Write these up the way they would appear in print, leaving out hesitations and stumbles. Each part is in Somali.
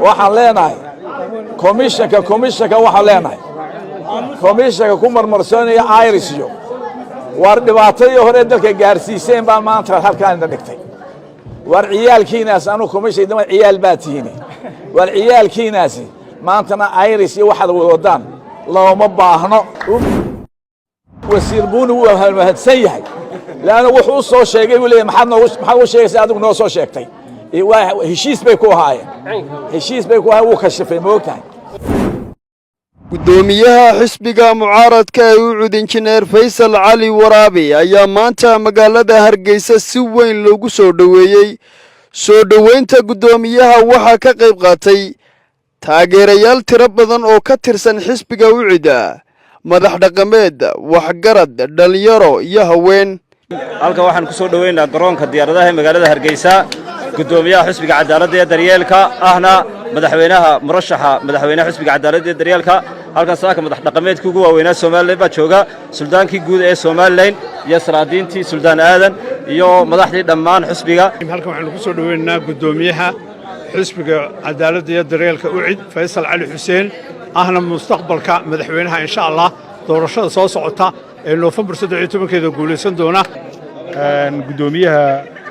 waxaan leenahay komishanka waxaan leenahay komishanka ku marmarsoonaya irisyo war dhibaatadii hore dalka gaarsiiseen baa maanta halkaan inda dhigtay war ciyaalkiinaas anu komishan dama ciyaal baa tihiin war ciyaalkiinaasi maantana iris iyo waxaad wadaan looma baahno wasiir buuni wuu mahadsan yahay laana wuxuu soo sheegay uu leeyahay maxaad u sheegaysaa adigu noo soo sheegtay heshiis bay ku ahaayeen wuu kashafay moogtahay gudoomiyaha xisbiga mucaaradka ee Ucud injineer Faysal Cali Waraabi ayaa maanta magaalada Hargeysa si weyn loogu soo dhaweeyay soo dhaweynta gudoomiyaha waxa ka qayb qaatay taageerayaal tiro badan oo ka tirsan xisbiga Ucud madax dhaqameed waxgarad dhalinyaro iyo haween halka waxaan ku soo dhaweynaa garoonka diyaaradaha magaalada Hargeysa gudoomiyaha xisbiga cadaaladda iyo daryeelka ahna madaxweynaha murashaxa madaxweynaha xisbiga cadaaladda iyo daryeelka halkaas saaka madax dhaqameedka ugu waaweynaa Soomaaliland baa jooga suldaankii guud ee Soomaaliland iyo salaadiintii suldaan aadan iyo madaxdii dhammaan xisbiga halkan waxaan ku soo dhaweynaa gudoomiyaha xisbiga cadaaladda iyo daryeelka Ucud Faysal Cali Xuseen ahna mustaqbalka madaxweynaha insha Allah doorashada soo socota ee November 13 guuleysan doona gudoomiyaha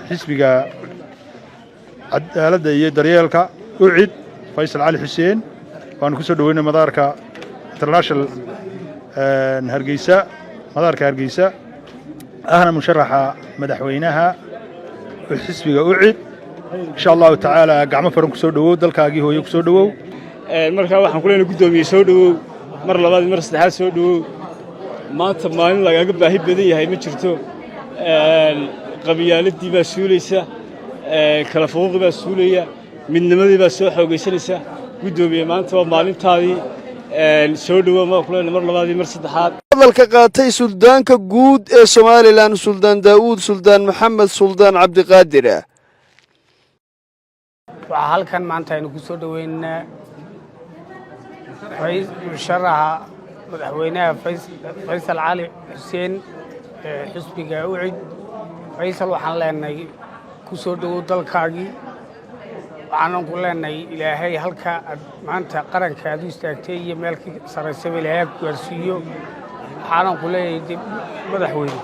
xisbiga cadaaladda iyo daryeelka Ucud Faysal Cali Xuseen waan ku soo dhaweynaa madaarka international Hargeysa madaarka Hargeysa ahna musharaxa madaxweynaha xisbiga Ucud insha Allah taala gacmo furan ku soo dhawow dalkaagii hooyo ku soo dhawow marka waxaan ku leenahay gudoomiye soo dhawow mar labaad mar saddexaad soo dhawow maanta maalin lagaga baahi badan yahay ma jirto qabiyaaladii baa suulaysa kala fuuqi baa suulaya midnimadii baa soo xoogaysanaysa gudoomiye maanta waa maalintaadii soo dhawow ma ku leenahay mar labaad mar saddexaad hadalka qaatay suldaanka guud ee Soomaaliland Suldaan Daawud Suldaan Maxamed Suldaan Cabdiqaadir waxa halkan maanta aynu ku soo dhaweynaa musharaxa madaxweynaha Faysal Cali Xuseen xisbiga Ucud Faysal waxaan leenahay ku soo dhawow dalkaagii waxaan ku leenahay ilaahay halka maanta qaranka aad u istaagtay iyo meelkii sareysa ilaahay ku gaarsiiyo waxaan ku leeyahay madaxweyne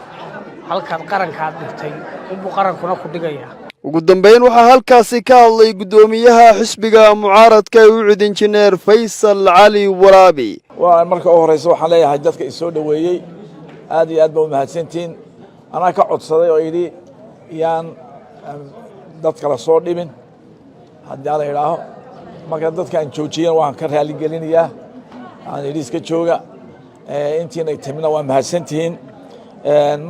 halka qaranka aad dhigtay uu qarankuna ku dhigaya ugu dambeyn waxa halkaasi ka hadlay gudoomiyaha xisbiga mucaaradka ee Ucud injineer Faysal Cali Waraabi waa marka ugu horeysa waxaan leeyahay dadka soo dhaweeyay aad iyo aad baa u mahadsantiin ana ka codsaday oo idhi yaan dadka la soo dhibin haddii la yiraaho marka dadkan joojiyeen waan ka raali gelinayaa aan idhi iska jooga intiina timina waa mahadsantiin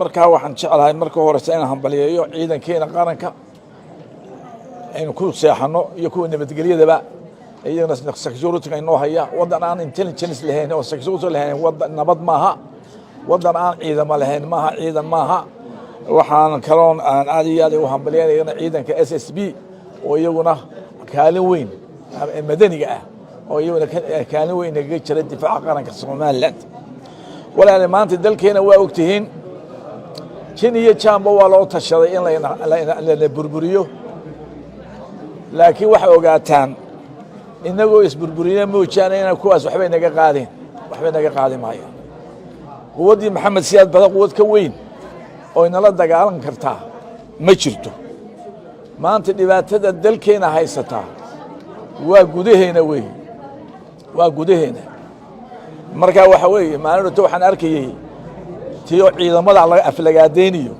marka waxaan jeclahay marka horeysa inaan hambaliyeeyo ciidankeena qaranka aynu ku seexano iyo kuwa nabadgelyadaba iyagana security inoo haya wadan aan intelligence lahayn oo security lahayn wadan nabad maaha wadan aan ciidamo lahayn maaha ciidan maaha waxaan kaloon aan aad iyo aad u hambalyeynayna ciidanka SSB oo iyaguna kaalin weyn madaniga ah oo iyaguna kaalin weyn kaga jira difaaca qaranka Soomaaliland walaal maanta dalkeena waa ogtihiin jin iyo jaamba waa loo tashaday in la burburiyo laakiin waxa ogaataan inagoo isburburiyeen moojaanayna kuwaas waxbay naga qaadeen maayo quwadii maxamed siyaad bada quwad ka weyn oo inala dagaalan kartaa ma jirto maanta dhibaatada dalkeena haysata waa gudaheena marka waxa weeye maalinta waxaan arkayay tiyo ciidamada laga aflagaadeeniyo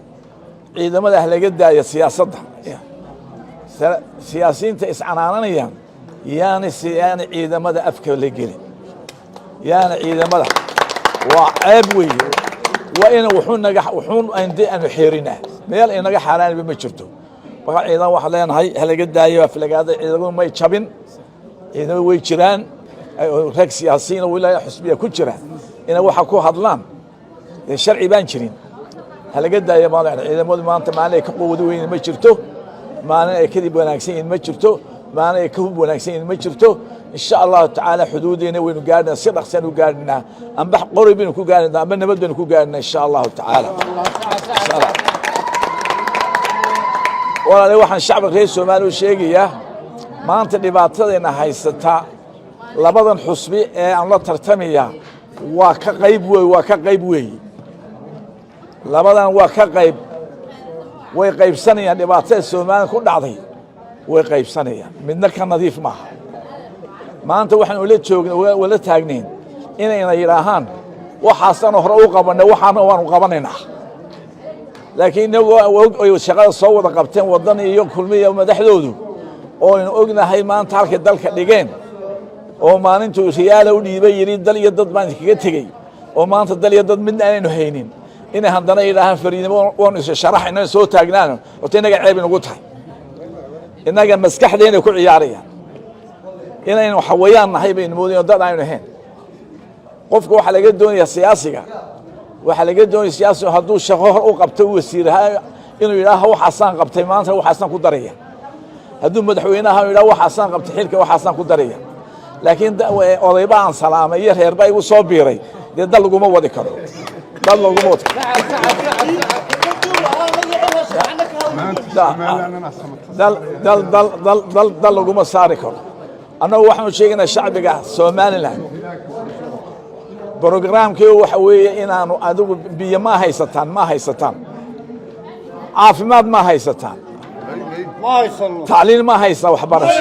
ciidamada laga daaya siyaasadda siyaasiyiinta iscanaananayaan yaani ciidamada afka la gelin yaani ciidamada waa ceeb weeye waa in wuxuun aynu xeerinaa meel inaga xaaraan ma jirto waxa ciidan wax leenahay halaga daayo aflagaada ciidamadu may jabin ciidamadu way jiraan rag siyaasiyiin wilaaya xisbiya ku jira in waxa ku hadlaan sharci baan jirin halaga daayo maalinta ciidamadu maanta maalin ay ka quwad weyn ma jirto maalin ay kadib wanaagsan yihiin ma jirto maalin ay ka hub wanaagsan yihiin ma jirto insha Allah taala xuduudeena waynu gaarnaa si dhaqsan u gaarnaa amba qoribin ku gaarnaa amba nabadin ku gaarnaa insha Allah taala walaalahay waxaan shacabka reer Soomaaliya sheegayaa maanta dhibaatadayna haysata labadan xusbi ee aan la tartamaya waa ka qayb weey labadan waa ka qayb way qaybsanayaan dhibaatada Soomaaliya ku dhacday way qaybsanayaan midna ka nadiif maaha maanta waxaan ula joognaa wala taagnayn inayna yiraahaan waxaasan hore u qabanay waxaan waan qabanaynaa laakiin oo shaqada soo wada qabteen wadan iyo kulmiye madaxdoodu oo in ognahay maanta halka dalka dhigeen oo maalintu riyaal u dhiibay yiri dal iyo dad baan kaga tagay oo maanta dal iyo dad midna aanaynu haynin in haddana ilaahan fariidimo oo is sharaxayna soo taagnaan oo inaga ceeb inagu tahay inaga maskaxdeena ku ciyaarayaan inaynu xawayaan nahay baynu moodayno dad aynu ahayn qofka waxa laga doonayaa siyaasiga waxa laga doonayaa siyaasiga hadduu shaqo hor u qabto wasiiraha inuu yiraahdo waxaan qabtay maanta waxaan ku daraya hadduu madaxweynaha yiraahdo waxaan qabtay xilka waxaan ku daraya laakiin odayba aan salaamay iyo reer bay u soo biiray dad laguma wadi karo dad laguma wadi dal laguma saari karo annagu waxaanu sheegaynaa shacbiga Soomaaliland برنامجي وحوي إن أنا أدو بيا ما هيستان عافماد ما هيستان تعليم ما هيسا وحبرش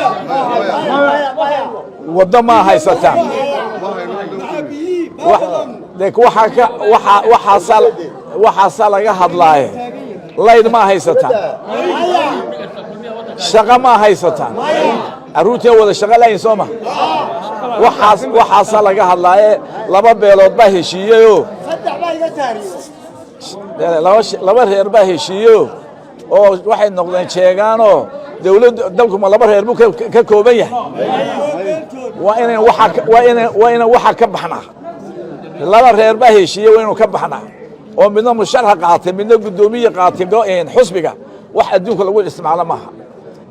وده ما هيستان ديك وحصل جهد لاي لايد ما هيستان شقة ما هيستان أروتي ولا شغلة يسمع وحصل جهد لاي لما بيلود بهشيو لما هير بهشيو oo waxay noqdeen sheegaano dawladda dalku ma laba reer buu ka kooban yahay waa inaan waxa ka baxnaa laba reer baa heshiiyay waa inuu ka baxnaa oo midna musharax qaatay midna gudoomiye qaatay go'een xusbiga wax adduunka lagu isticmaalo maaha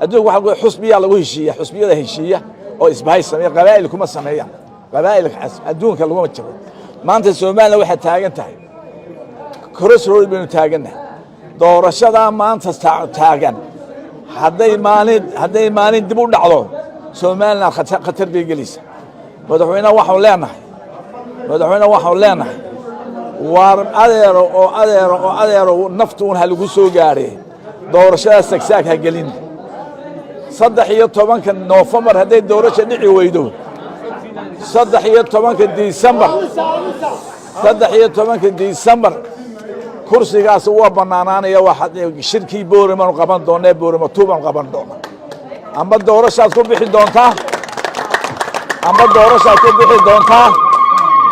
adduunka waxa xusbiya lagu heshiiyaa xusbiyada heshiiya oo isbahay sameeya qabaa'il kuma sameeyaan qabaa'il adduunka lagu jiro maanta Soomaaliya waxa taagan tahay crossroad baynu taaganahay doorashada maanta taagan hadday maalin dib u dhacdo Soomaaliland khatar bay gelaysaa madaxweynaha waxaan leenahay war adeero naftuun ha lagu soo gaaray doorashada sagsaag ha gelin 13 November hadday doorasho dhici weydo 13 December kursigaas waa banaanaanaya waxa shirkii boorama qaban doonaa boorama tuuban qaban doona amba doorashaad ku bixi doontaa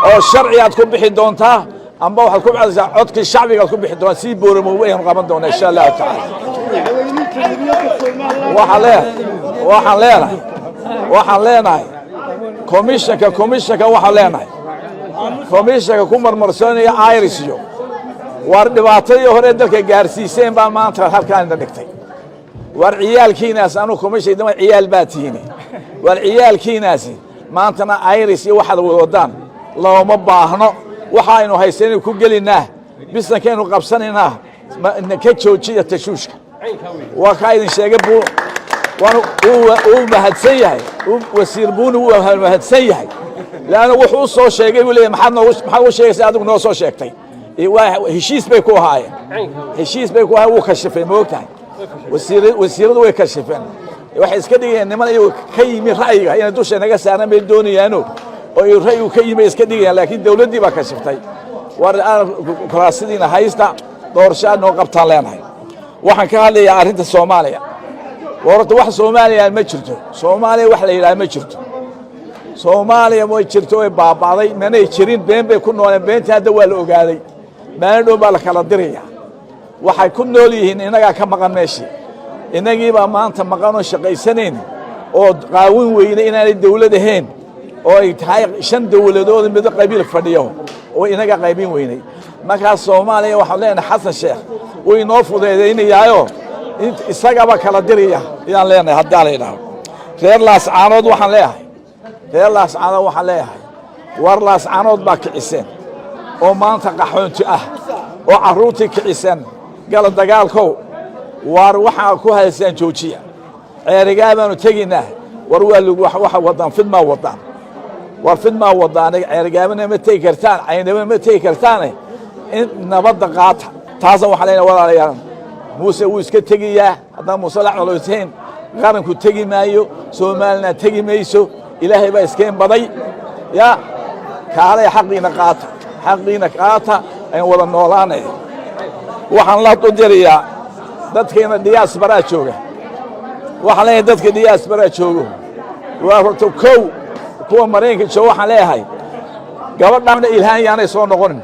oo sharciyaad ku bixi doontaa amba waxaad ku bixaysaa codkii shacbiga ku bixi doontaa si boorama weyn qaban doona insha Allah ta'ala waxaan leenahay commissionka waxaan leenahay commissionka ku marmarsanaya Irish war dhibaatadii hore dalka gaarsiiseen baa maanta halkaan dhigtay war ciyaalkiinaas anu komishiin ciyaal baatiini war ciyaalkiinaasi maantana Irish iyo waxa wadaan looma baahno waxa aynu haysan ku gelinaa bisnakeenu qabsanaynaa ka joojiya tashuushka waa ka idin sheegay buu uu mahadsan yahay wasiir buuna uu mahadsan yahay laana wuxuu soo sheegay uu leeyahay maxaad u sheegaysaa adigu noo soo sheegtay heshiis bay ku haayeen wuu kashifay moogtahay wasiiradu way kashifeen waxay iska dhigayaan niman ay ka yimi ra'yiga inay dusha naga saaraan bay doonayaano oo ay ra'yigu ka yimi iska dhigayaan laakiin dawladdii baa kashiftay war kuraasidiina haysta doorasho noo qabtaan leenahay waxaan ka hadlayaa arrinta Soomaaliya warta wax Soomaaliya ma jirto Soomaaliya wax la yiraahdo ma jirto Soomaaliya way jirto ay baabaaday manay jirin been bay ku nooleen beenta hadda waa la ogaaday maadhow baa la kala diraya waxay ku nool yihiin inaga ka maqan meeshii inagii baa maanta maqan oo shaqaysaneen oo qaawin weyne inaanay dawlad ahayn oo ay tahay 5 dawladood mid qabiil fadhiyo oo inaga qaybin weynay marka Soomaaliya waxa leenahay Xasan Sheekh way noo fudeedeynayaayo isagaba kala diraya iyaan leenahay hadda leeyahay reer laas caanood waxaan leeyahay war laas caanood baa kiciseen oo maanta qaxoonti ah oo caruurtii kicisan gal dagaalkow war waxa ku haysan joojiya ceerigaa baanu taginaa وروالو waxa wadaan fid ma wadaan war fid ma wadaan ceergaabana ma tay kartaan aynaba ma tay kartaan in nabadda qaata taas waxa leeyahay walaalayaal muuse uu iska tagiyaa haddana muuse la calooseen qaranku tagi maayo Soomaalina tagi mayso ilaahay baa iskeen baday ya kaalay xaqiina qaata ay wada noolaanay waxaan la doodayaa dadkeena diaspora jooga waxaan leeyahay dadka diaspora joogo waa horta kow kuwa Mareykanka jooga waxaan leeyahay gabadhan ilhaan yaanay soo noqonin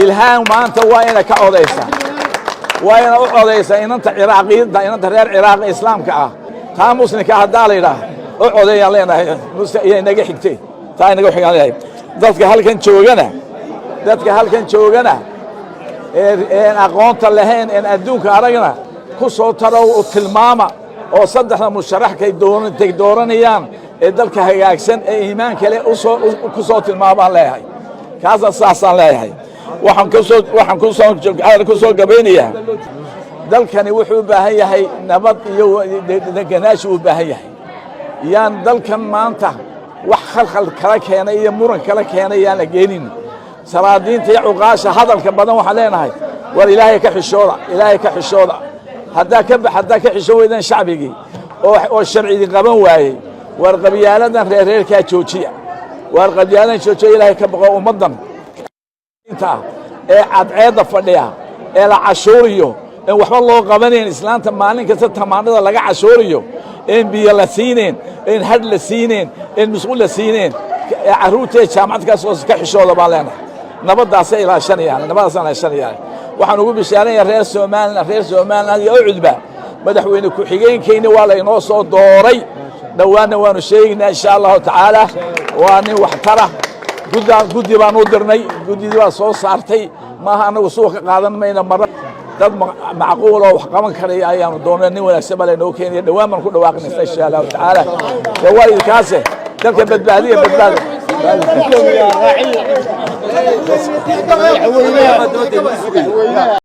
ilhaan maanta waa ina ka odaysaa waa ina u odaysaa inanta Ciraaqiyada inanta reer Ciraaq islaamka ah taa muslimka hadaa leeyahay u odayaa leenahay muuse iyo inaga xigtay taa inaga xigaan leeyahay dadka halkan joogana aqoonta lahayn in adduunka aragna ku soo taro tilmaama oo saddexda musharax kay dooranayaan ee dalka hagaagsan ee iimaanka leh ku soo tilmaamaan leeyahay kaas asaasan leeyahay waxaan ku soo gabaynayaa dalkani wuxuu u baahan yahay nabad iyo deganaansho u baahan yahay yaan dalkan maanta wax khalkhal kala keenay iyo muran kala keenay yaan la geenin salaadiinta iyo cuqaasha hadalka badan waxaan leenahay war ilaahay ka xishooda haddaa ka xishoo weydaan shacbigii oo sharcigii qaban waayey war qabyaaladan reerkaa joojiya war qabyaaladan joojiya ilaahay ka baqo ummaddan inta ee cadceedda fadhiya ee la cashuuriyo in waxba loo qabanayn islaanta maalin kasta tamaanada laga cashuuriyo in biyo la siineen in had la siineen in mas'uul la siineen caruurta jaamacadkaas oo ka xishooda baa leenahay nabadaasay ilaashanayaan waxaan ugu bishaaranayaa reer Soomaaliland iyo cudba madaxweyne ku xigeenkayna waa la inoo soo dooray dhawaana waanu sheegnaa insha Allah taala waa nin wax tara guddi baan u dirnay guddidii baa soo saartay maaha anagu suuqa qaadan mayna mar dad macquul oo wax qaban karay ayaanu doonay nin wanaagsan baa inoo keenay dhawaan man ku dhawaaqnay insha Allah taala dawaayid kaase dalka badbaadiya